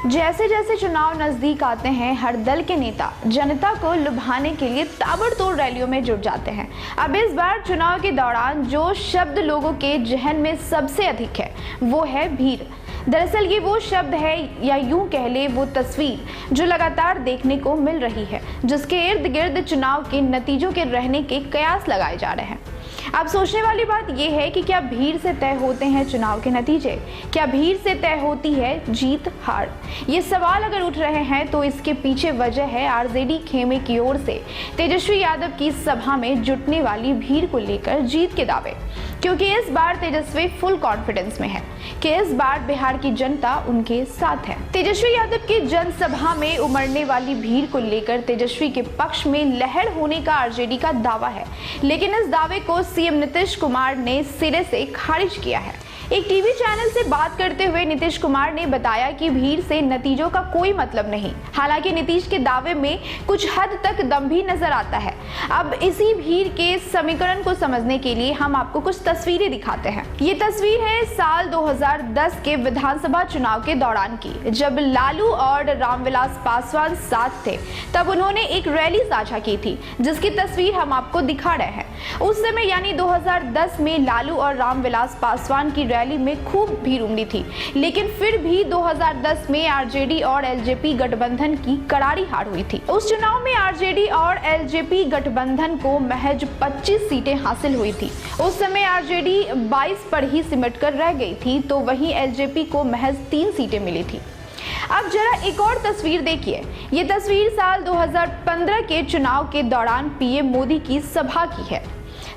जैसे जैसे चुनाव नजदीक आते हैं, हर दल के नेता जनता को लुभाने के लिए ताबड़तोड़ रैलियों में जुट जाते हैं। अब इस बार चुनाव के दौरान जो शब्द लोगों के जहन में सबसे अधिक है वो है भीड़। दरअसल ये वो शब्द है, या यूं कह ले वो तस्वीर जो लगातार देखने को मिल रही है, जिसके इर्द गिर्द चुनाव के नतीजों के रहने के कयास लगाए जा रहे हैं। अब सोचने वाली बात यह है कि क्या भीड़ से तय होते हैं चुनाव के नतीजे? क्या भीड़ से तय होती है जीत हार? ये सवाल अगर उठ रहे हैं तो इसके पीछे वजह है आरजेडी खेमे की ओर से तेजस्वी यादव की सभा में जुटने वाली भीड़ को लेकर जीत के दावे। क्योंकि इस बार तेजस्वी फुल कॉन्फिडेंस में है कि इस बार बिहार की जनता उनके साथ है। तेजस्वी यादव की जनसभा में उमड़ने वाली भीड़ को लेकर तेजस्वी के पक्ष में लहर होने का आरजेडी का दावा है, लेकिन इस दावे को सीएम नीतीश कुमार ने सिरे से खारिज किया है। एक टीवी चैनल से बात करते हुए नीतीश कुमार ने बताया कि भीड़ से नतीजों का कोई मतलब नहीं। हालांकि नीतीश के दावे में कुछ हद तक दम भी नजर आता है। अब इसी भीड़ के समीकरण को समझने के लिए हम आपको कुछ तस्वीरें दिखाते हैं। ये तस्वीर है साल 2010 के विधानसभा चुनाव के दौरान की, जब लालू और रामविलास पासवान साथ थे। तब उन्होंने एक रैली साझा की थी, जिसकी तस्वीर हम आपको दिखा रहे हैं। उस समय यानी 2010 में लालू और रामविलास पासवान की रैली में खूब भीड़ उमड़ी थी, लेकिन फिर भी 2010 में आरजेडी और एलजेपी गठबंधन की करारी हार हुई थी। उस चुनाव में आरजेडी और एलजेपी गठबंधन को महज 25 सीटें हासिल हुई थी। उस समय आरजेडी 22 पर ही सिमटकर रह गई थी, तो वहीं एलजेपी को महज 3 सीटें मिली थी। अब जरा एक और तस्वीर देखिए। ये तस्वीर साल 2015 के चुनाव के दौरान पीएम मोदी की सभा की है।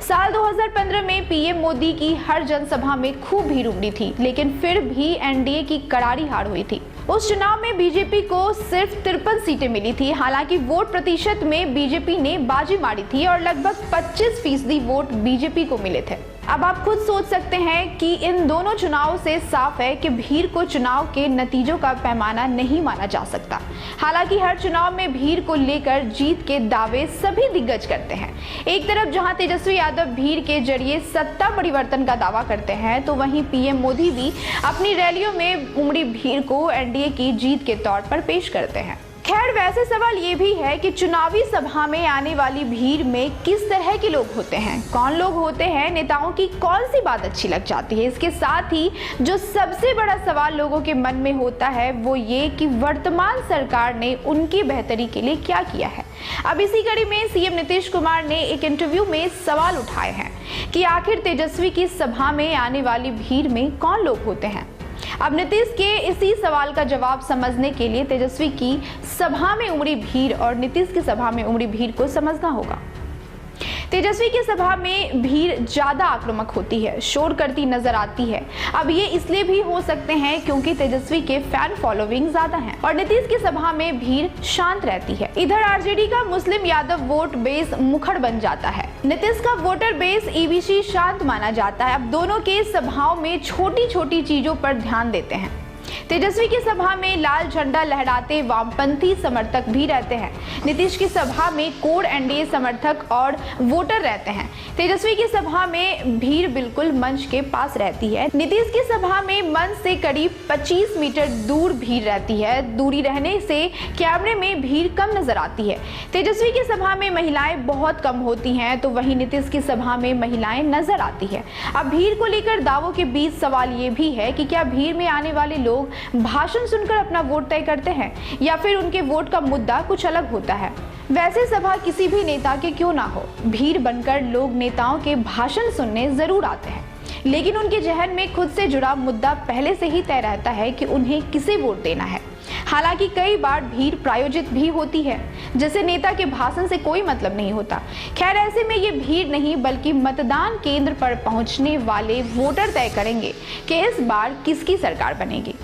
साल 2015 में पीएम मोदी की हर जनसभा में खूब भीड़ उमड़ी थी, लेकिन फिर भी एनडीए की करारी हार हुई थी। उस चुनाव में बीजेपी को सिर्फ 53 सीटें मिली थी। हालांकि वोट प्रतिशत में बीजेपी ने बाजी मारी थी और लगभग 25% वोट बीजेपी को मिले थे। अब आप खुद सोच सकते हैं कि इन दोनों चुनावों से साफ है कि भीड़ को चुनाव के नतीजों का पैमाना नहीं माना जा सकता। हालांकि हर चुनाव में भीड़ को लेकर जीत के दावे सभी दिग्गज करते हैं। एक तरफ जहां तेजस्वी यादव भीड़ के जरिए सत्ता परिवर्तन का दावा करते हैं, तो वहीं पीएम मोदी भी अपनी रैलियों में उमड़ी भीड़ को एनडीए की जीत के तौर पर पेश करते हैं। खैर, वैसे सवाल ये भी है कि चुनावी सभा में आने वाली भीड़ में किस तरह के लोग होते हैं, कौन लोग होते हैं, नेताओं की कौन सी बात अच्छी लग जाती है। इसके साथ ही जो सबसे बड़ा सवाल लोगों के मन में होता है वो ये कि वर्तमान सरकार ने उनकी बेहतरी के लिए क्या किया है। अब इसी कड़ी में सीएम नीतीश कुमार ने एक इंटरव्यू में सवाल उठाए हैं कि आखिर तेजस्वी की सभा में आने वाली भीड़ में कौन लोग होते हैं। अब नीतीश के इसी सवाल का जवाब समझने के लिए तेजस्वी की सभा में उमड़ी भीड़ और नीतीश की सभा में उमड़ी भीड़ को समझना होगा। तेजस्वी की सभा में भीड़ ज्यादा आक्रामक होती है, शोर करती नजर आती है। अब ये इसलिए भी हो सकते हैं क्योंकि तेजस्वी के फैन फॉलोइंग ज्यादा है और नीतीश की सभा में भीड़ शांत रहती है। इधर आरजेडी का मुस्लिम यादव वोट बेस मुखर बन जाता है, नीतीश का वोटर बेस ईबीसी शांत माना जाता है। अब दोनों के सभाओं में छोटी छोटी चीजों पर ध्यान देते हैं। तेजस्वी की सभा में लाल झंडा लहराते वामपंथी समर्थक भी रहते हैं। नीतीश की सभा में कोर एनडीए समर्थक और वोटर रहते हैं। तेजस्वी की सभा में भीड़ बिल्कुल मंच के पास रहती है। नीतीश की सभा में मंच से करीब 25 मीटर दूर भीड़ रहती है। दूरी रहने से कैमरे में भीड़ कम नजर आती है। तेजस्वी की सभा में महिलाएं बहुत कम होती हैं, तो वहीं नीतीश की सभा में महिलाएं नजर आती है। अब भीड़ को लेकर दावों के बीच सवाल ये भी है कि क्या भीड़ में आने वाले लोग भाषण सुनकर अपना वोट तय करते हैं या फिर उनके वोट का मुद्दा कुछ अलग होता है। वैसे सभा किसी भी नेता के क्यों ना हो, भीड़ बनकर लोग नेताओं के भाषण सुनने जरूर आते हैं, लेकिन उनके जहन में खुद से जुड़ा मुद्दा पहले से ही तय रहता है कि उन्हें किसे वोट देना है। हालांकि कई बार भीड़ प्रायोजित भी होती है, जिसे नेता के भाषण से कोई मतलब नहीं होता। खैर, ऐसे में ये भीड़ नहीं बल्कि मतदान केंद्र पर पहुंचने वाले वोटर तय करेंगे कि इस बार किसकी सरकार बनेगी।